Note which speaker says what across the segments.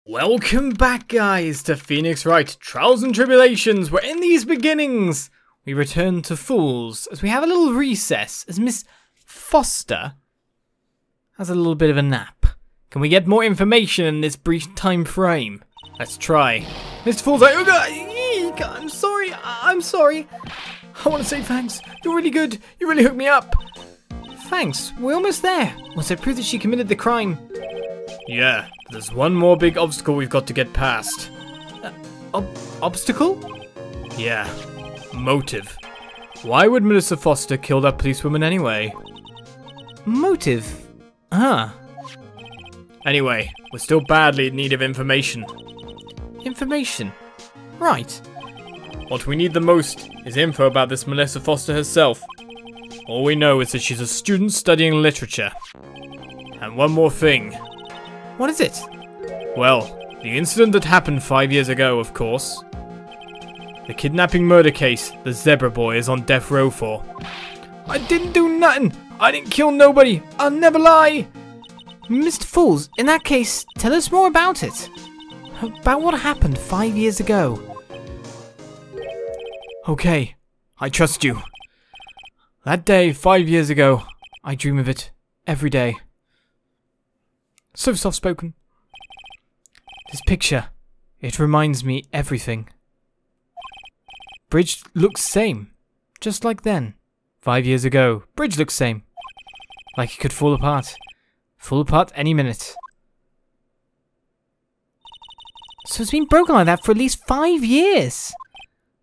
Speaker 1: Welcome back, guys, to Phoenix Wright, Trials and Tribulations, where in these beginnings, we return to Fawles, as we have a little recess, as Miss Foster has a little bit of a nap. Can we get more information in this brief time frame? Let's try. Mr. Fawles, I'm sorry, I want to say thanks. You're really good. You really hooked me up. Thanks, we're almost there. Once I prove that she committed the crime. Yeah, there's one more big obstacle we've got to get past. Obstacle? Yeah, motive. Why would Melissa Foster kill that policewoman anyway? Motive? Huh. Anyway, we're still badly in need of information. Information? Right. What we need the most is info about this Melissa Foster herself. All we know is that she's a student studying literature. And one more thing. What is it? Well, the incident that happened 5 years ago, of course. The kidnapping murder case the Zebra Boy is on death row for. I didn't do nothing! I didn't kill nobody! I'll never lie! Mr. Fawles, in that case, tell us more about it. About what happened 5 years ago. Okay, I trust you. That day, 5 years ago, I dream of it every day. So soft-spoken. This picture, it reminds me everything. Bridge looks same, just like then. 5 years ago, Bridge looks same. Like it could fall apart. Fall apart any minute. So it's been broken like that for at least 5 years.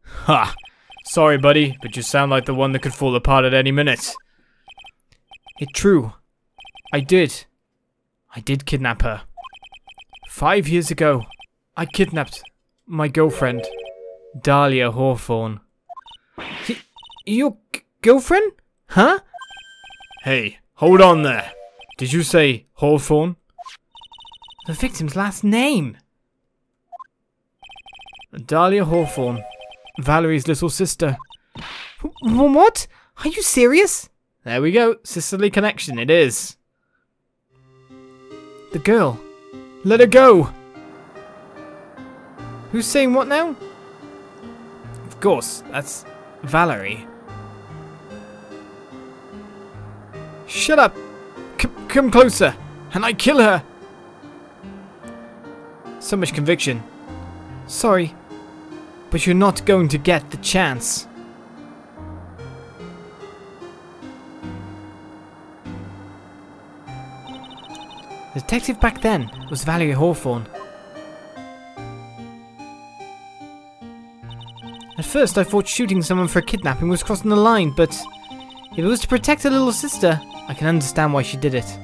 Speaker 1: Ha! Sorry, buddy, but you sound like the one that could fall apart at any minute. It's true. I did kidnap her. 5 years ago, I kidnapped my girlfriend, Dahlia Hawthorne. Your girlfriend? Huh? Hey, hold on there. Did you say Hawthorne? The victim's last name. Dahlia Hawthorne, Valerie's little sister. What? Are you serious? There we go, sisterly connection, it is. The girl. Let her go. Who's saying what now? Of course, that's Valerie. Shut up. Come closer, and I kill her. So much conviction. Sorry, but you're not going to get the chance. The detective back then was Valerie Hawthorne. At first I thought shooting someone for kidnapping was crossing the line, but if it was to protect her little sister, I can understand why she did it.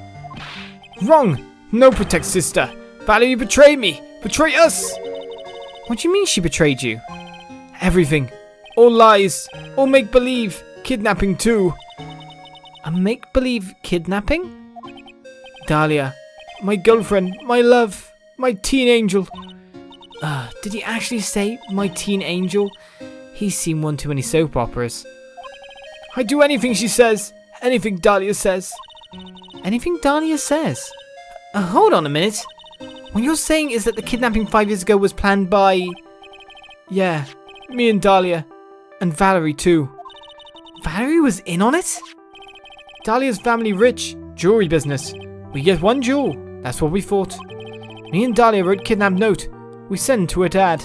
Speaker 1: Wrong! No protect sister! Valerie betrayed me! Betray us! What do you mean she betrayed you? Everything. All lies. All make-believe. Kidnapping too. A make-believe kidnapping? Dahlia. My girlfriend. My love. My teen angel. Did he actually say my teen angel? He's seen one too many soap operas. I do anything she says. Anything Dahlia says. Anything Dahlia says? Hold on a minute. What you're saying is that the kidnapping 5 years ago was planned by... Yeah, me and Dahlia. And Valerie too. Valerie was in on it? Dahlia's family rich. Jewelry business. We get one jewel. That's what we thought. Me and Dahlia wrote kidnap note. We send to her dad.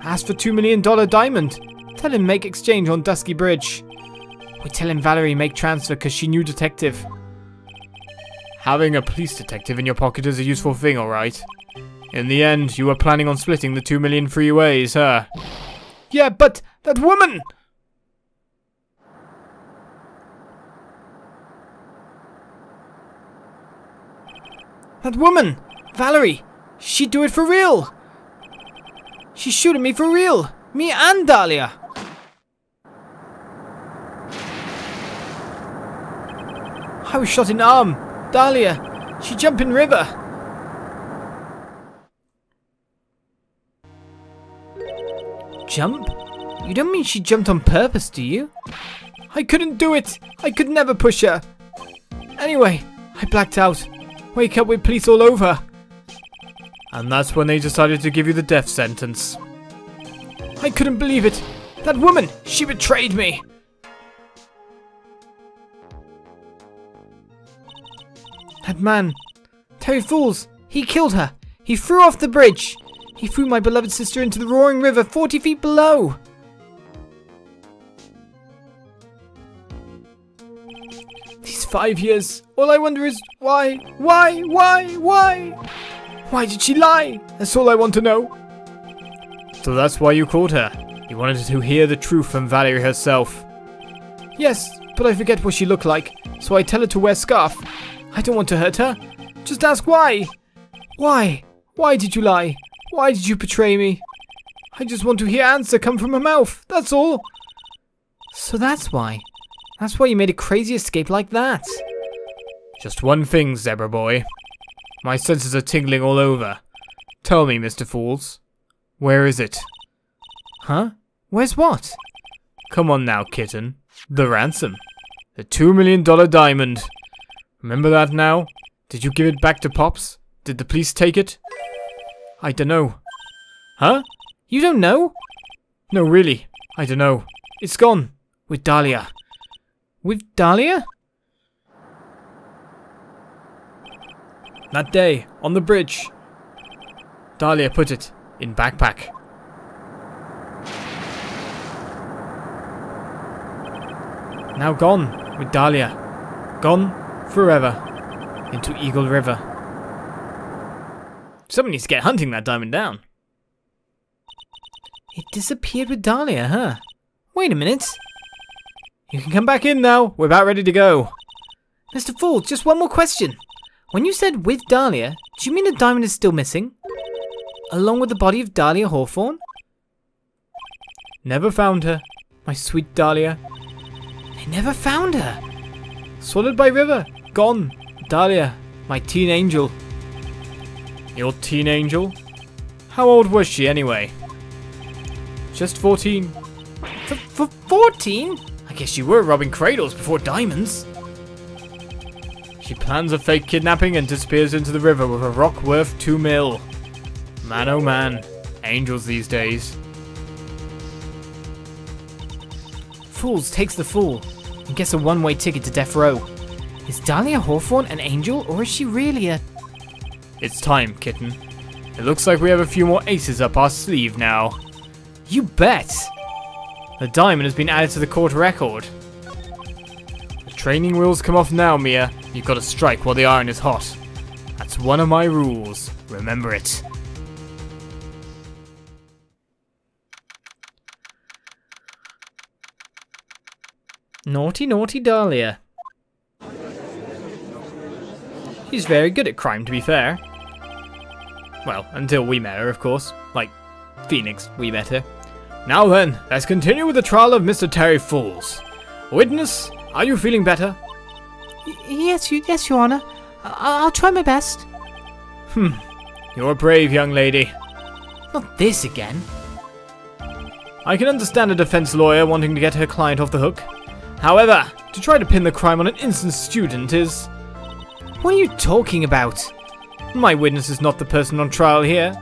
Speaker 1: Ask for $2 million diamond. Tell him make exchange on Dusky Bridge. We tell him Valerie make transfer cause she knew detective. Having a police detective in your pocket is a useful thing, alright. In the end, you were planning on splitting the 2 million 3 ways, huh? Yeah, but that woman! That woman! Valerie! She'd do it for real! She's shooting me for real! Me and Dahlia! I was shot in the arm! Dahlia! She jumped in river! Jump? You don't mean she jumped on purpose, do you? I couldn't do it! I could never push her! Anyway, I blacked out. Wake up with police all over. And that's when they decided to give you the death sentence. I couldn't believe it. That woman, she betrayed me. That man, Terry Fawles, he killed her. He threw off the bridge. He threw my beloved sister into the roaring river 40 feet below. These 5 years, all I wonder is why? Why did she lie? That's all I want to know. So that's why you called her. You wanted to hear the truth from Valerie herself. Yes, but I forget what she looked like, so I tell her to wear a scarf. I don't want to hurt her. Just ask why. Why? Why did you lie? Why did you betray me? I just want to hear answer come from her mouth, that's all. So that's why. That's why you made a crazy escape like that. Just one thing, Zebra Boy. My senses are tingling all over. Tell me, Mr. Fawles. Where is it? Huh? Where's what? Come on now, kitten. The ransom. The $2 million diamond. Remember that now? Did you give it back to Pops? Did the police take it? I don't know. Huh? You don't know? No, really. I don't know. It's gone. With Dahlia. With Dahlia? That day, on the bridge. Dahlia put it in backpack. Now gone with Dahlia. Gone forever into Eagle River. Someone needs to get hunting that diamond down. It disappeared with Dahlia, huh? Wait a minute. You can come back in now. We're about ready to go. Mr. Fawles, just one more question. When you said with Dahlia, do you mean the diamond is still missing? Along with the body of Dahlia Hawthorne? Never found her, my sweet Dahlia. They never found her. Swallowed by river. Gone. Dahlia, my teen angel. Your teen angel? How old was she anyway? Just 14. For 14? I guess you were robbing cradles before diamonds. She plans a fake kidnapping and disappears into the river with a rock worth 2 mil. Man oh man, angels these days. Fawles takes the fall and gets a one-way ticket to death row. Is Dahlia Hawthorne an angel or is she really a... It's time, kitten. It looks like we have a few more aces up our sleeve now. You bet! The diamond has been added to the court record. The training wheels come off now, Mia. You've got to strike while the iron is hot. That's one of my rules. Remember it. Naughty, naughty Dahlia. She's very good at crime, to be fair. Well, until we met her, of course. Like, Phoenix, we met her. Now then, let's continue with the trial of Mr. Terry Fawles. Witness, are you feeling better? Yes, Your Honor. I'll try my best. You're a brave young lady. Not this again. I can understand a defense lawyer wanting to get her client off the hook. However, to try to pin the crime on an innocent student is... What are you talking about? My witness is not the person on trial here.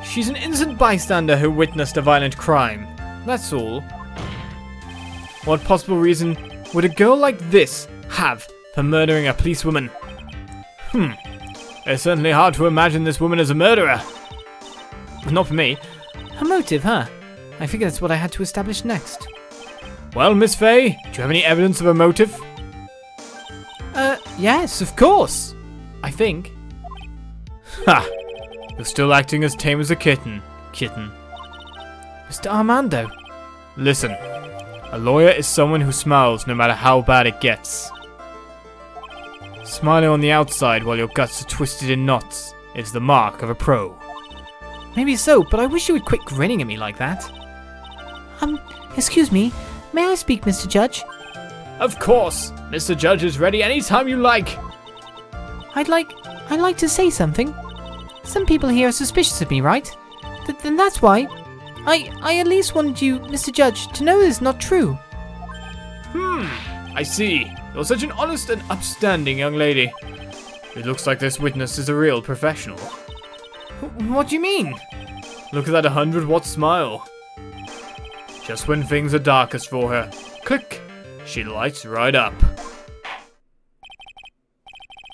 Speaker 1: She's an innocent bystander who witnessed a violent crime. That's all. What possible reason would a girl like this have for murdering a policewoman? It's certainly hard to imagine this woman as a murderer. Not for me. A motive, huh? I figure that's what I had to establish next. Well, Miss Faye, do you have any evidence of a motive? Yes, of course. I think. Ha! You're still acting as tame as a kitten. Mr. Armando. Listen. A lawyer is someone who smiles no matter how bad it gets. Smiling on the outside while your guts are twisted in knots is the mark of a pro. Maybe so, but I wish you would quit grinning at me like that.
Speaker 2: Excuse me. May I speak, Mr. Judge?
Speaker 1: Of course. Mr. Judge is ready anytime you like.
Speaker 2: I'd like to say something. Some people here are suspicious of me, right? Then that's why. I at least wanted you, Mr. Judge, to know it's not true.
Speaker 1: I see. You're such an honest and upstanding young lady. It looks like this witness is a real professional. What do you mean? Look at that 100-watt smile. Just when things are darkest for her, click, she lights right up.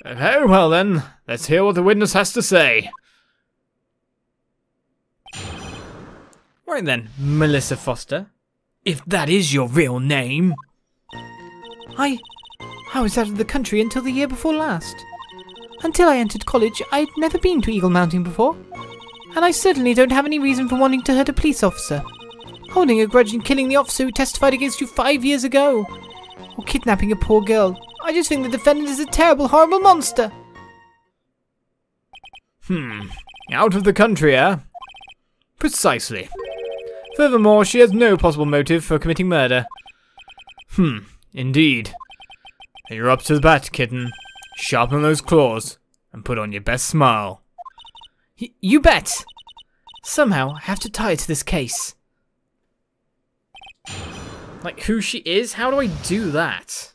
Speaker 1: Very well then, let's hear what the witness has to say. Right then, Melissa Foster, if that is your real name.
Speaker 2: I was out of the country until the year before last. Until I entered college, I had never been to Eagle Mountain before. And I certainly don't have any reason for wanting to hurt a police officer. Holding a grudge and killing the officer who testified against you 5 years ago. Or kidnapping a poor girl. I just think the defendant is a terrible, horrible monster.
Speaker 1: Out of the country, eh? Precisely. Furthermore, she has no possible motive for committing murder. Indeed. You're up to the bat, kitten. Sharpen those claws, and put on your best smile.
Speaker 2: You bet! Somehow, I have to tie her to this case.
Speaker 1: Like who she is? How do I do that?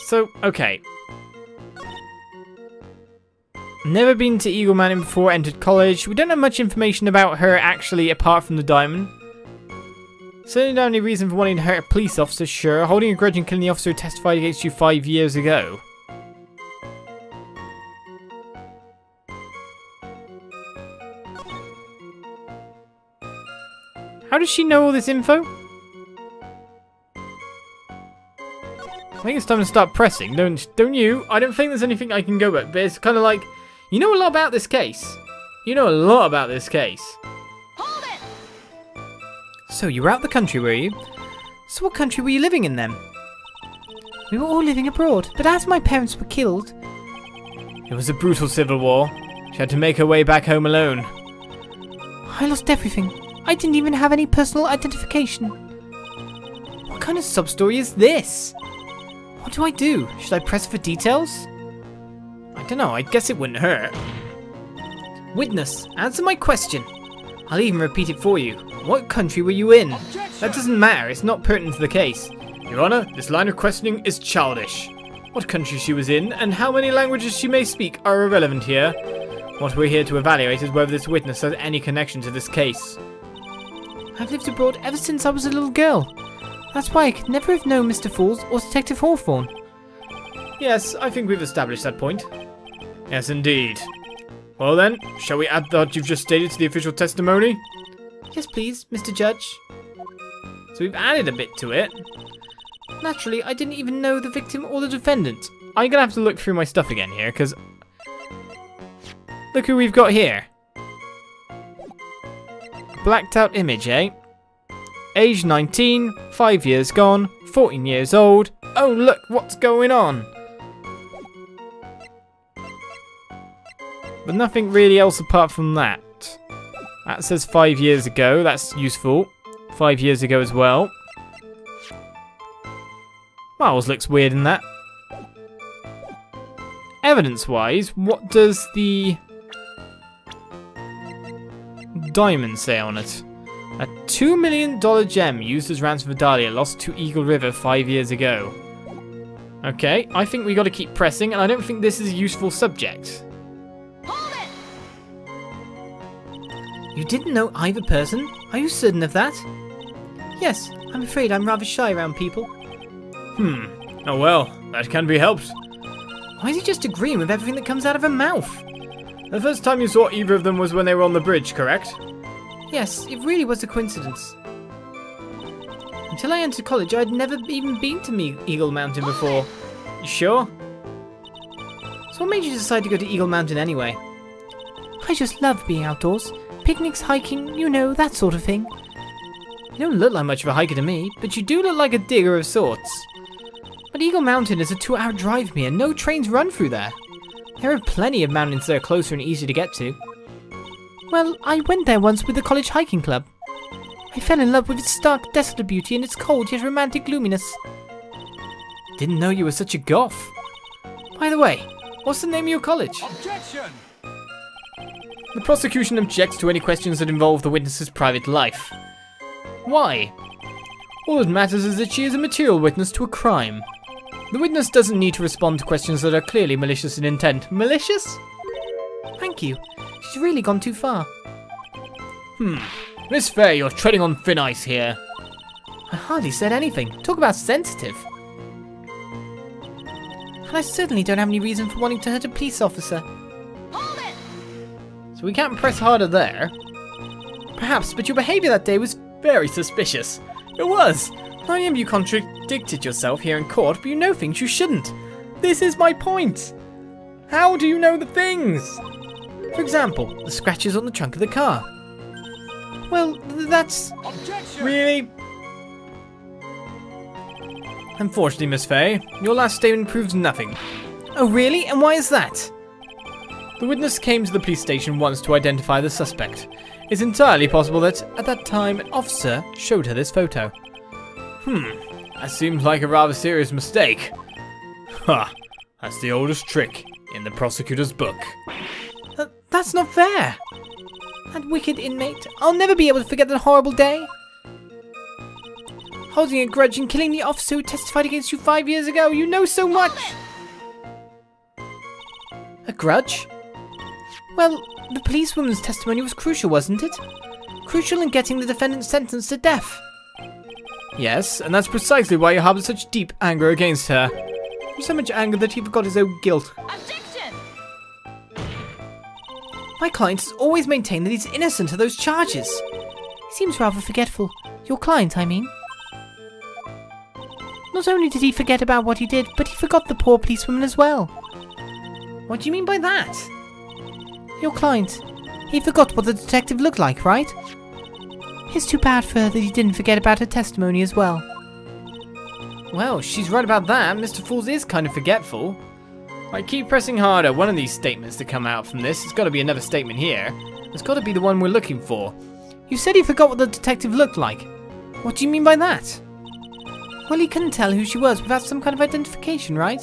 Speaker 1: So, okay. Never been to Eagle Mountain before, entered college. We don't have much information about her actually apart from the diamond. Certainly don't have any reason for wanting to hurt a police officer, sure. Holding a grudge and killing the officer who testified against you 5 years ago. How does she know all this info? I think it's time to start pressing, don't you? I don't think there's anything I can go with, but it's kind of like, you know a lot about this case. You know a lot about this case.
Speaker 3: Hold it!
Speaker 2: So you were out the country, were you? So what country were you living in then? We were all living abroad, but as my parents were killed...
Speaker 1: It was a brutal civil war. She had to make her way back home alone.
Speaker 2: I lost everything. I didn't even have any personal identification.
Speaker 1: What kind of sub-story is this?
Speaker 2: What do I do? Should I press for details?
Speaker 1: I don't know, I guess it wouldn't hurt.
Speaker 2: Witness, answer my question. I'll even repeat it for you. What country were you in?
Speaker 1: That doesn't matter, it's not pertinent to the case. Your Honor, this line of questioning is childish. What country she was in, and how many languages she may speak are irrelevant here. What we're here to evaluate is whether this witness has any connection to this case.
Speaker 2: I've lived abroad ever since I was a little girl. That's why I could never have known Mr. Fawles or Detective Hawthorne.
Speaker 1: Yes, I think we've established that point. Yes, indeed. Well then, shall we add what you've just stated to the official testimony?
Speaker 2: Yes, please, Mr. Judge.
Speaker 1: So we've added a bit to it.
Speaker 2: Naturally, I didn't even know the victim or the defendant.
Speaker 1: I'm gonna have to look through my stuff again here, because... Look who we've got here. Blacked out image, eh? Age 19, 5 years gone, 14 years old. Oh look, what's going on? But nothing really else apart from that. That says 5 years ago, that's useful. 5 years ago as well. Miles looks weird in that. Evidence-wise, what does the diamond say on it? A $2 million gem used as ransom for Dahlia lost to Eagle River 5 years ago. Okay, I think we got to keep pressing, and I don't think this is a useful subject.
Speaker 3: Hold it!
Speaker 2: You didn't know either person? Are you certain of that? Yes, I'm afraid I'm rather shy around people.
Speaker 1: Oh well, that can be helped.
Speaker 2: Why is he just agreeing with everything that comes out of her mouth?
Speaker 1: The first time you saw either of them was when they were on the bridge, correct?
Speaker 2: Yes, it really was a coincidence. Until I entered college, I'd never even been to Eagle Mountain before.
Speaker 1: You sure?
Speaker 2: So what made you decide to go to Eagle Mountain anyway? I just love being outdoors. Picnics, hiking, you know, that sort of thing.
Speaker 1: You don't look like much of a hiker to me, but you do look like a digger of sorts.
Speaker 2: But Eagle Mountain is a 2-hour drive from here, and no trains run through there.
Speaker 1: There are plenty of mountains that are closer and easier to get to.
Speaker 2: Well, I went there once with the college hiking club. I fell in love with its stark, desolate beauty and its cold yet romantic gloominess.
Speaker 1: Didn't know you were such a goth. By the way, what's the name of your college?
Speaker 3: Objection!
Speaker 1: The prosecution objects to any questions that involve the witness's private life. Why? All that matters is that she is a material witness to a crime. The witness doesn't need to respond to questions that are clearly malicious in intent. Malicious?
Speaker 2: Thank you. She's really gone too far.
Speaker 1: Miss Fair, you're treading on thin ice here.
Speaker 2: I hardly said anything. Talk about sensitive. And I certainly don't have any reason for wanting to hurt a police officer.
Speaker 3: Hold it!
Speaker 1: So we can't press harder there.
Speaker 2: Perhaps, but your behaviour that day was
Speaker 1: Very suspicious. It was. I remember you contradicted yourself here in court, but you know things you shouldn't. This is my point. How do you know the things?
Speaker 2: For example, the scratches on the trunk of the car. Well, that's...
Speaker 3: Objection!
Speaker 1: Really? Unfortunately, Miss Fay, your last statement proves nothing.
Speaker 2: Oh really? And why is that?
Speaker 1: The witness came to the police station once to identify the suspect. It's entirely possible that, at that time, an officer showed her this photo. That seems like a rather serious mistake. Ha! That's the oldest trick in the prosecutor's book.
Speaker 2: That's not fair. That wicked inmate. I'll never be able to forget that horrible day. Holding a grudge and killing the officer who testified against you 5 years ago. You know so much. A grudge? Well, the policewoman's testimony was crucial, wasn't it? Crucial in getting the defendant sentenced to death.
Speaker 1: Yes, and that's precisely why you harbour such deep anger against her. So much anger that he forgot his own guilt.
Speaker 3: Objection!
Speaker 2: My client has always maintained that he's innocent of those charges. He seems rather forgetful. Your client, I mean. Not only did he forget about what he did, but he forgot the poor policewoman as well. What do you mean by that? Your client. He forgot what the detective looked like, right? It's too bad for her that he didn't forget about her testimony as well.
Speaker 1: Well, she's right about that. Mr. Fawles is kind of forgetful. I keep pressing harder. One of these statements to come out from this. There's got to be another statement here. There's got to be the one we're looking for.
Speaker 2: You said he forgot what the detective looked like. What do you mean by that? Well, he couldn't tell who she was without some kind of identification, right?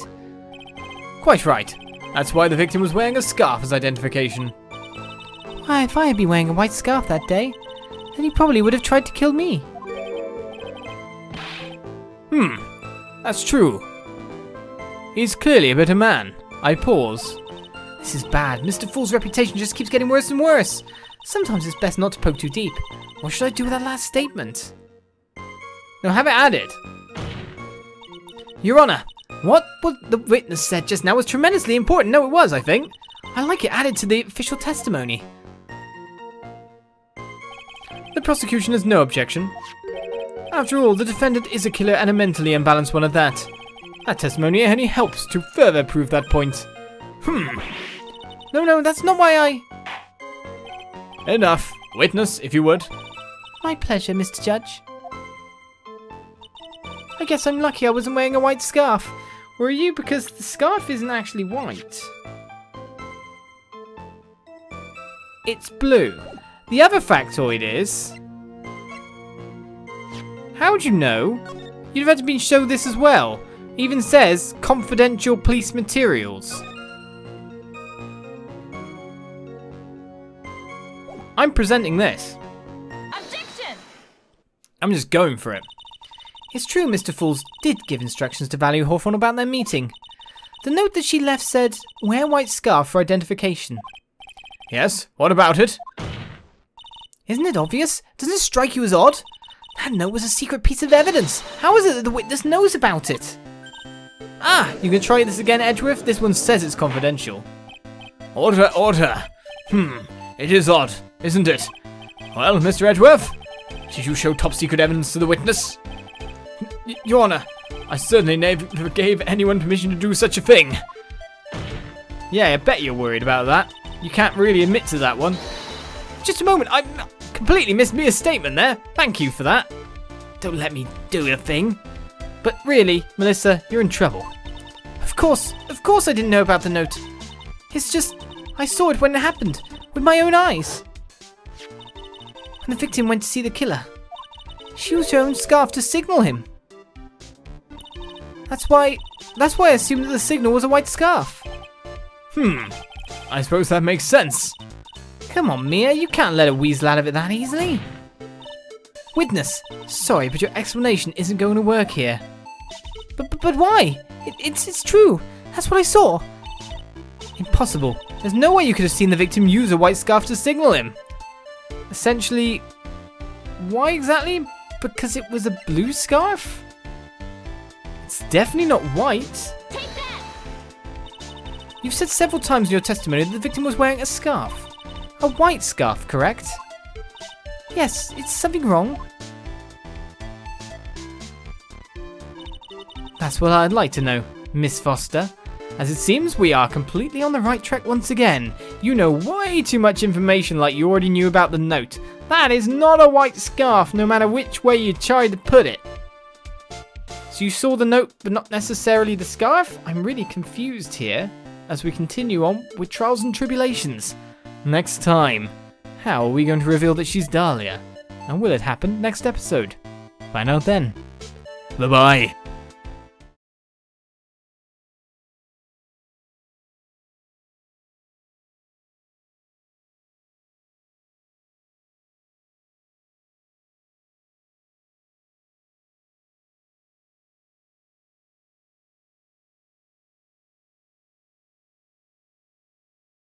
Speaker 1: Quite right. That's why the victim was wearing a scarf as identification.
Speaker 2: Why, if I had been wearing a white scarf that day, then he probably would have tried to kill me.
Speaker 1: That's true. He's clearly a bitter man. I pause.
Speaker 2: This is bad. Mr. Fawles' reputation just keeps getting worse and worse. Sometimes it's best not to poke too deep. What should I do with that last statement?
Speaker 1: No, have it added.
Speaker 2: Your Honour, what the witness said just now was tremendously important. No, it was, I think. I like it added to the official testimony.
Speaker 1: The prosecution has no objection. After all, the defendant is a killer and a mentally imbalanced one at that. That testimony only helps to further prove that point.
Speaker 2: No, that's not why I...
Speaker 1: Enough. Witness, if you would.
Speaker 2: My pleasure, Mr. Judge. I guess I'm lucky I wasn't wearing a white scarf.
Speaker 1: Were you? Because the scarf isn't actually white. It's blue. The other factoid is... How'd you know? You'd have had to be shown this as well. It even says confidential police materials. I'm presenting this.
Speaker 3: Objection!
Speaker 1: I'm just going for it.
Speaker 2: It's true Mr. Fawles did give instructions to Valerie Hawthorne about their meeting. The note that she left said, wear white scarf for identification.
Speaker 1: Yes, what about it?
Speaker 2: Isn't it obvious? Doesn't it strike you as odd? That note was a secret piece of evidence. How is it that the witness knows about it?
Speaker 1: Ah, you can try this again, Edgeworth. This one says it's confidential. Order, order. It is odd, isn't it? Well, Mr. Edgeworth, did you show top secret evidence to the witness? Your Honour, I certainly never gave anyone permission to do such a thing. Yeah, I bet you're worried about that. You can't really admit to that one. Just a moment, I completely missed me a statement there. Thank you for that. Don't let me do a thing. But really, Melissa, you're in trouble.
Speaker 2: Of course I didn't know about the note. It's just, I saw it when it happened, with my own eyes. When the victim went to see the killer, she used her own scarf to signal him. That's why I assumed that the signal was a white scarf.
Speaker 1: I suppose that makes sense.
Speaker 2: Come on, Mia, you can't let her weasel out of it that easily. Witness, sorry, but your explanation isn't going to work here. But why? It's true. That's what I saw.
Speaker 1: Impossible. There's no way you could have seen the victim use a white scarf to signal him. Essentially, why exactly? Because it was a blue scarf? It's definitely not white.
Speaker 3: Take that!
Speaker 1: You've said several times in your testimony that the victim was wearing a scarf. A white scarf, correct?
Speaker 2: Yes, it's something wrong.
Speaker 1: That's what I'd like to know, Miss Foster. As it seems, we are completely on the right track once again. You know way too much information like you already knew about the note. That is not a white scarf, no matter which way you try to put it. So you saw the note, but not necessarily the scarf? I'm really confused here, as we continue on with Trials and Tribulations. Next time, how are we going to reveal that she's Dahlia? And will it happen next episode? Find out then. Bye-bye.